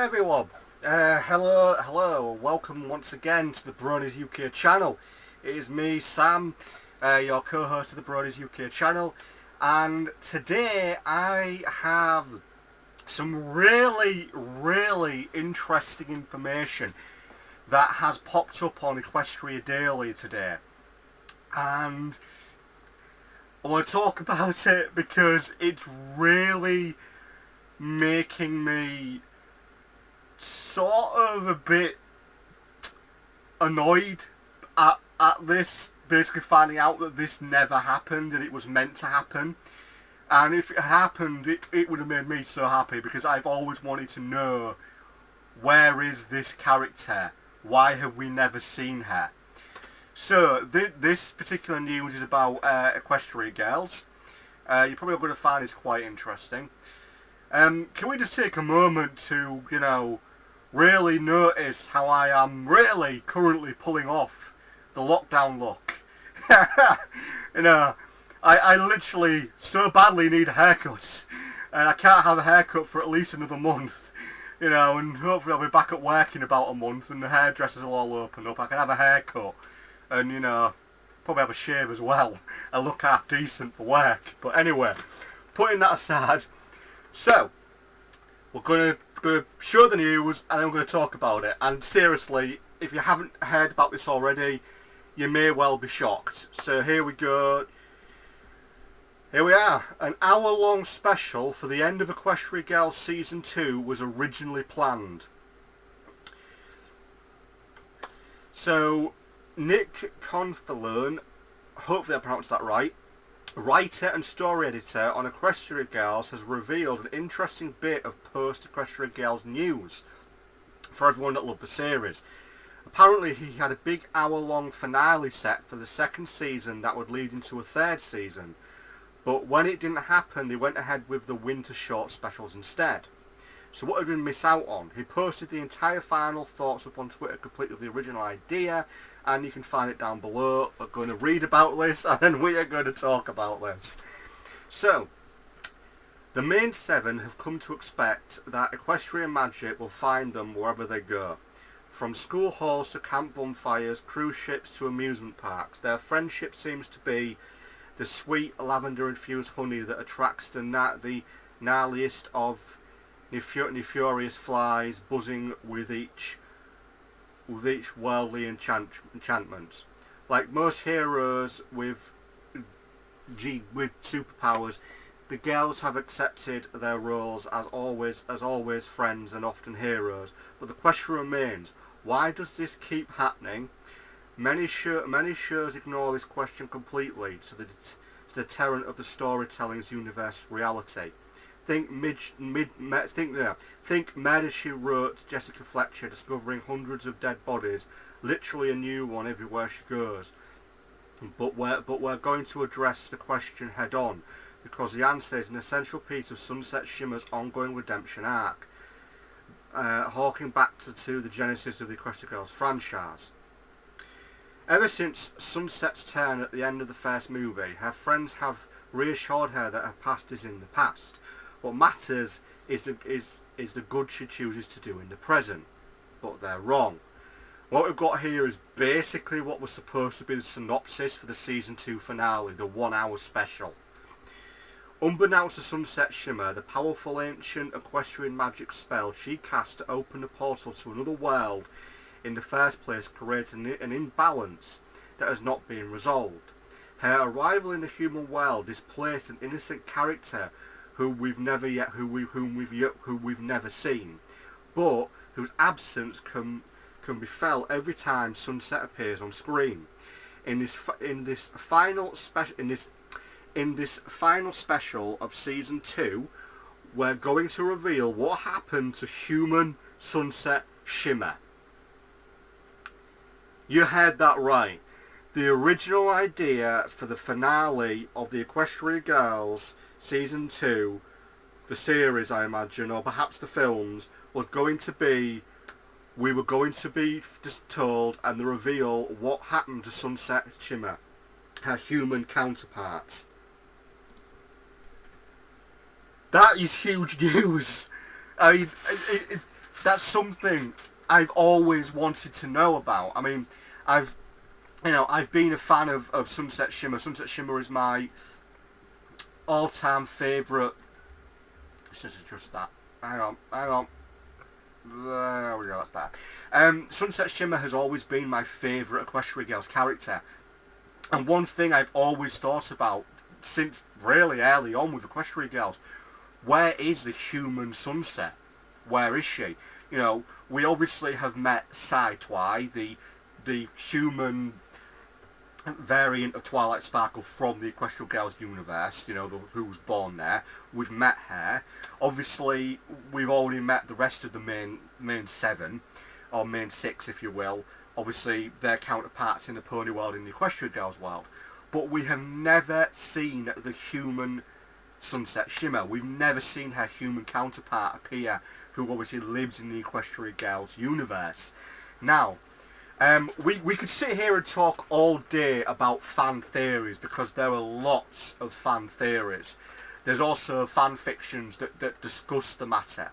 everyone. Hello, welcome once again to the Bronies UK channel. It is me, Sam, your co-host of the Bronies UK channel, and today I have some really interesting information that has popped up on Equestria Daily today, and I want to talk about it because it's really making me sort of a bit annoyed at this, basically finding out that this never happened and it was meant to happen. And if it happened, it would have made me so happy, because I've always wanted to know, where is this character? Why have we never seen her? So this particular news is about Equestria girls. You're probably going to find this quite interesting. Can we just take a moment to, really notice how I am really currently pulling off the lockdown look? I literally so badly need a haircut, and I can't have a haircut for at least another month, and hopefully I'll be back at work in about a month and the hairdressers will all open up. I can have a haircut and, probably have a shave as well and look half decent for work. But anyway, putting that aside, so we're going to show the news and then we're going to talk about it. And seriously, if you haven't heard about this already, you may well be shocked. So here we go. Here we are. An hour-long special for the end of Equestria Girls Season 2 was originally planned. So, Nick Confalone, hopefully I pronounced that right, writer and story editor on Equestria Girls, has revealed an interesting bit of post-Equestria Girls news for everyone that loved the series. Apparently he had a big hour-long finale set for the second season that would lead into a third season. But when it didn't happen, they went ahead with the winter short specials instead. So what did we miss out on? He posted the entire final thoughts up on Twitter, complete with the original idea, and you can find it down below. We're going to read about this, and then we are going to talk about this. So, the main seven have come to expect that Equestrian magic will find them wherever they go. From school halls to camp bonfires, cruise ships to amusement parks, their friendship seems to be the sweet lavender-infused honey that attracts the gnarliest of nefarious flies, buzzing with each worldly enchantment. Like most heroes with superpowers, the girls have accepted their roles as always friends and often heroes. But the question remains: why does this keep happening? Many shows ignore this question completely, to the deterrent of the storytelling's universe reality. Think Murder, She Wrote, Jessica Fletcher discovering hundreds of dead bodies, literally a new one everywhere she goes. But we're going to address the question head on, because the answer is an essential piece of Sunset Shimmer's ongoing redemption arc, harking back to the genesis of the Equestria Girls franchise. Ever since Sunset's turn at the end of the first movie, her friends have reassured her that her past is in the past. What matters is the good she chooses to do in the present. But they're wrong. What we've got here is basically what was supposed to be the synopsis for the Season 2 finale, the 1 hour special. Unbeknownst to Sunset Shimmer, the powerful ancient equestrian magic spell she cast to open a portal to another world in the first place creates an imbalance that has not been resolved. Her arrival in the human world displaced an innocent character whom we've never seen, but whose absence can be felt every time Sunset appears on screen. In this final special of Season 2, we're going to reveal what happened to human Sunset Shimmer. You heard that right. The original idea for the finale of the Equestria Girls Season 2, the series I imagine, or perhaps the films, was going to be, we were going to be just told and the reveal what happened to Sunset Shimmer, her human counterpart. That is huge news. I mean, that's something I've always wanted to know about. I mean, I've been a fan of Sunset Shimmer. Sunset Shimmer is my all-time favourite. This is just that. Hang on. There we go, that's better. Sunset Shimmer has always been my favourite Equestria Girls character. And one thing I've always thought about since really early on with Equestria Girls, where is the human Sunset? Where is she? You know, we obviously have met Twi, the human variant of Twilight Sparkle from the Equestria Girls universe, you know, who was born there. We've met her. Obviously, we've already met the rest of the main 7, or main 6 if you will. Obviously, their counterparts in the pony world and the Equestria Girls world. But we have never seen the human Sunset Shimmer. We've never seen her human counterpart appear, who obviously lives in the Equestria Girls universe. Now, we could sit here and talk all day about fan theories, because there are lots of fan theories. There's also fan fictions that discuss the matter.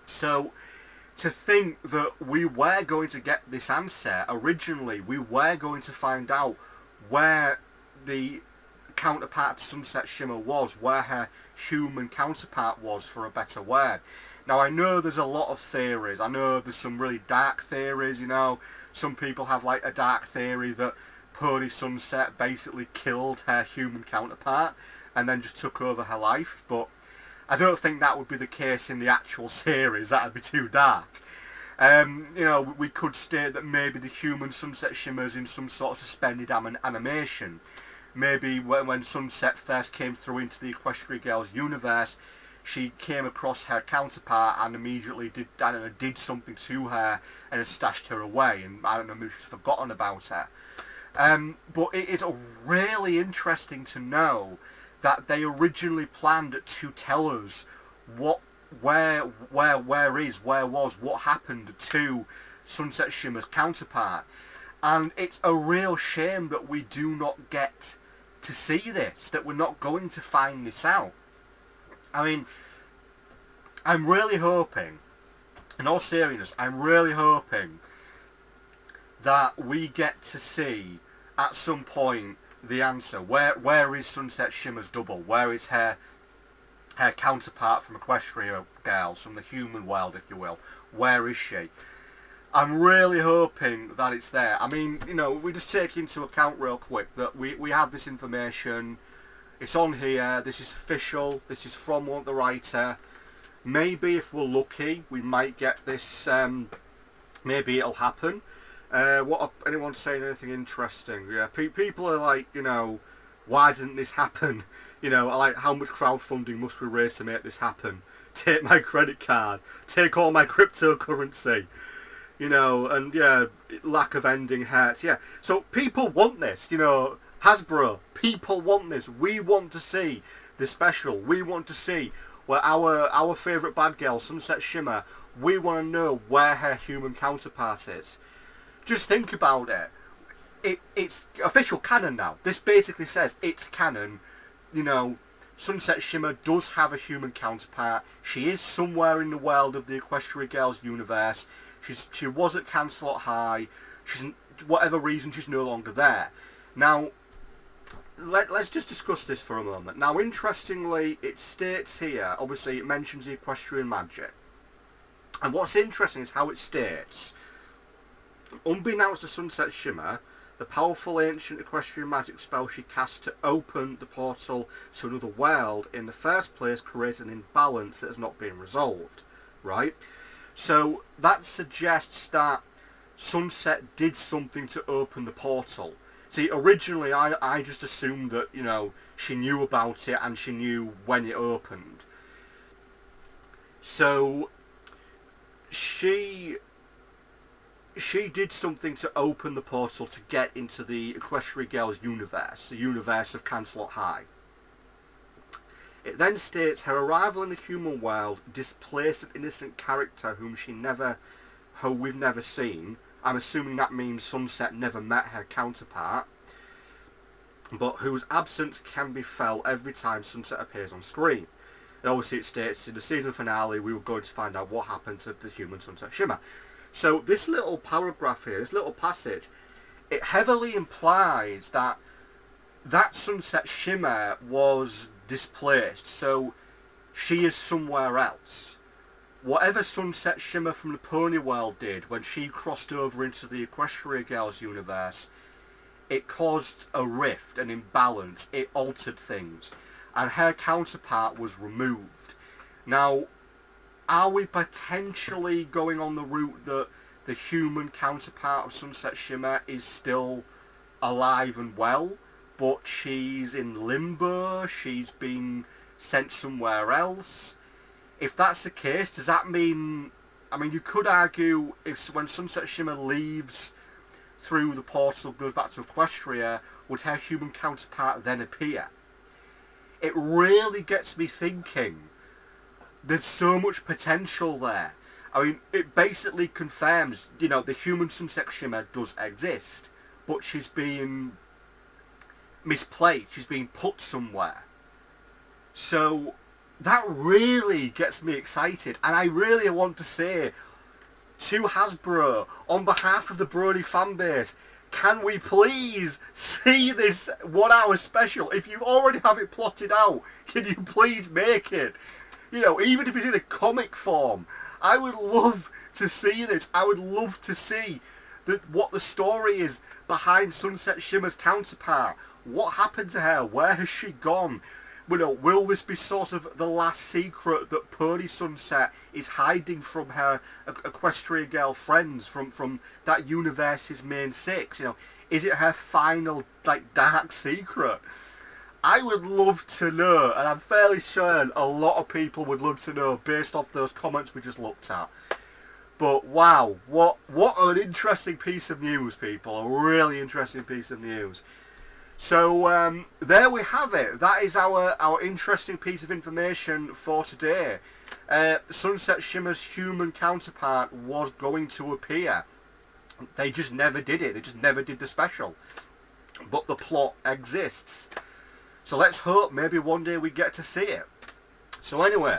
So, to think that we were going to get this answer, originally we were going to find out where the counterpart to Sunset Shimmer was, where her human counterpart was, for a better word. Now, I know there's a lot of theories. I know there's some really dark theories, you know. Some people have like a dark theory that Pony Sunset basically killed her human counterpart and then just took over her life, but I don't think that would be the case in the actual series. That would be too dark. You know, we could state that maybe the human Sunset Shimmer's in some sort of suspended animation. Maybe when Sunset first came through into the Equestria Girls universe, she came across her counterpart and immediately did something to her and has stashed her away, and I don't know, maybe she's forgotten about her. But it is really interesting to know that they originally planned to tell us what happened to Sunset Shimmer's counterpart. And it's a real shame that we do not get to see this, that we're not going to find this out. I mean, I'm really hoping, in all seriousness, I'm really hoping that we get to see at some point the answer. Where is Sunset Shimmer's double? Where is her counterpart from Equestria Girls, from the human world, if you will? Where is she? I'm really hoping that it's there. I mean, you know, we just take into account real quick that we have this information. It's on here. This is official. This is from the writer. Maybe if we're lucky, we might get this. Maybe it'll happen. Anyone saying anything interesting? Yeah, people are like, you know, why didn't this happen? You know, like, how much crowdfunding must we raise to make this happen? Take my credit card. Take all my cryptocurrency. You know, and yeah, lack of ending hurts. Yeah, so people want this. You know, Hasbro, people want this. We want to see the special. We want to see where our favourite bad girl, Sunset Shimmer, we want to know where her human counterpart is. Just think about it. It's official canon now. This basically says it's canon. You know, Sunset Shimmer does have a human counterpart. She is somewhere in the world of the Equestria Girls universe. She was at Cancelot High. Whatever reason, she's no longer there. Now, let's just discuss this for a moment. Now, interestingly, it states here, obviously it mentions the equestrian magic. And what's interesting is how it states, unbeknownst to Sunset Shimmer, the powerful ancient equestrian magic spell she cast to open the portal to another world in the first place created an imbalance that has not been resolved. Right? So that suggests that Sunset did something to open the portal. See, originally I just assumed that, you know, she knew about it and she knew when it opened. So she did something to open the portal to get into the Equestria Girls universe, the universe of Cancelot High. It then states her arrival in the human world displaced an innocent character whom we've never seen. I'm assuming that means Sunset never met her counterpart, but whose absence can be felt every time Sunset appears on screen. And obviously it states in the season finale we were going to find out what happened to the human Sunset Shimmer. So this little paragraph here, this little passage, it heavily implies that that Sunset Shimmer was displaced, so she is somewhere else. Whatever Sunset Shimmer from the Pony World did when she crossed over into the Equestria Girls universe, it caused a rift, an imbalance, it altered things, and her counterpart was removed. Now, are we potentially going on the route that the human counterpart of Sunset Shimmer is still alive and well, but she's in limbo, she's been sent somewhere else? If that's the case, does that mean... I mean, you could argue if when Sunset Shimmer leaves through the portal, goes back to Equestria, would her human counterpart then appear? It really gets me thinking. There's so much potential there. I mean, it basically confirms, you know, the human Sunset Shimmer does exist, but she's being misplaced, she's being put somewhere. So that really gets me excited, and I really want to say to Hasbro, on behalf of the Brony fanbase, can we please see this 1 hour special? If you already have it plotted out, can you please make it? You know, even if it's in a comic form, I would love to see this. I would love to see what the story is behind Sunset Shimmer's counterpart. What happened to her? Where has she gone? You know, will this be sort of the last secret that Pony Sunset is hiding from her Equestria Girl friends, from that universe's main six? You know, is it her final, like, dark secret? I would love to know, and I'm fairly sure a lot of people would love to know based off those comments we just looked at. But wow, what an interesting piece of news, people. A really interesting piece of news. So there we have it. That is our interesting piece of information for today. Sunset Shimmer's human counterpart was going to appear. They just never did it. They just never did the special. But the plot exists. So let's hope maybe one day we get to see it. So anyway,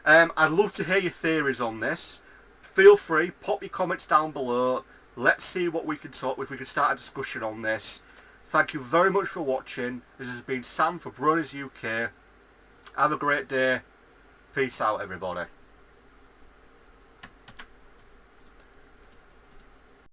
I'd love to hear your theories on this. Feel free, pop your comments down below. Let's see what we can talk, if we can start a discussion on this. Thank you very much for watching. This has been Sam for Bronies UK. Have a great day. Peace out, everybody.